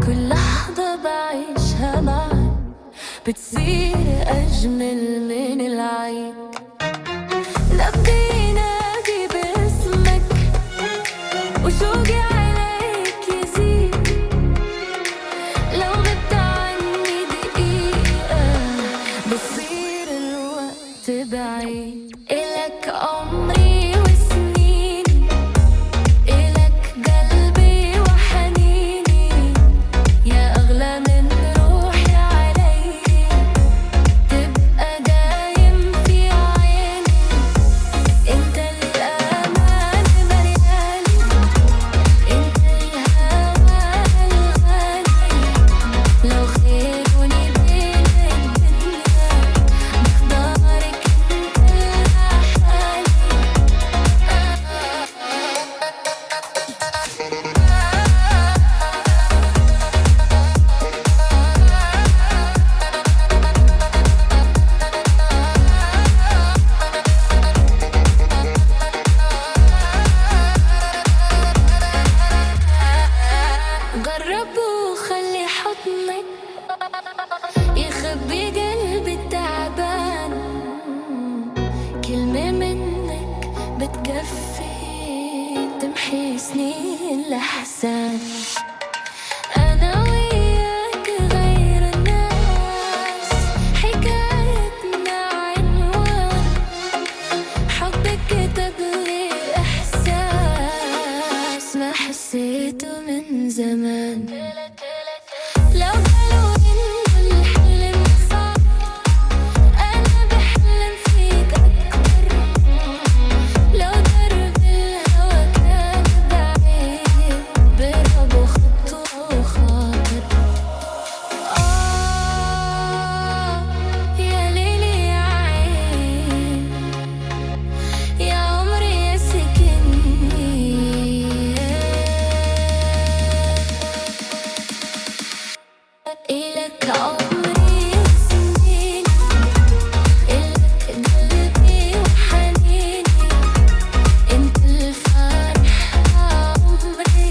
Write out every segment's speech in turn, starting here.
كل لحظة بعيشها معاك بتصير أجمل من العيد. نبضي ينادي باسمك وشوقي عليك يزيد. لو غبت عني دقيقة بصير الوقت بعيد. إلك عمري وسنيني، إلك قلبي وحنيني، يا أغلى من روحي علي. تبقى دايم في عيني، انت الأمان ملياني، انت الهوى الغالي. لو خيروني بين الدنيا بختارك انت لحالي. جرب وخلي حضنك يخبي قلبي التعبان. كلمة منك بتكفي تمحي سنين الأحزان. أنا وياك غير الناس، حكايتنا عنوان حبك كتب لي إحساس ما حسيته من زمان. لو قالوا إنه الحلم صعب أنا بحلم فيك أكتر. لو درب الهوى كان بعيد برب وخطوة وخاطر. يا ليلي يا عين، يا عمري يا سكني. إلك عمري وسنيني، إلك قلبي وحنيني، انت الفرح عمري،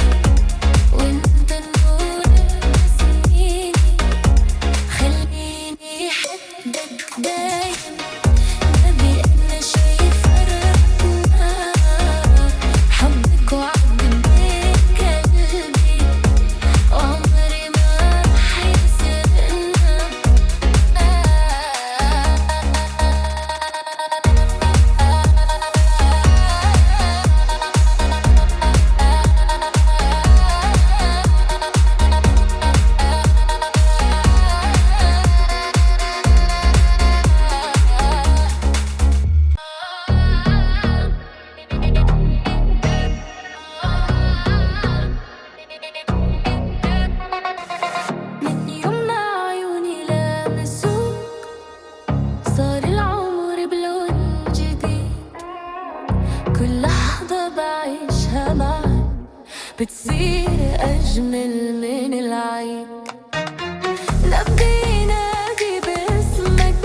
وانت النور بسنيني. خليني أحبك دايم، نبي أنا شي فرقنا. حبك وعد بين قلبي، وعمري ما رح يسرقنا. من يوم ما عيوني لامسوك صار العمر بلون جديد. كل لحظة بعيشها معاك بتصير أجمل من العيد. نبضي ينادي باسمك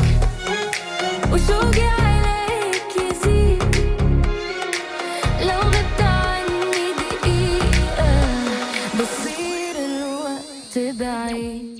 وشوقي عليك يزيد. لو غبت عني دقيقة بصير الوقت بعيد.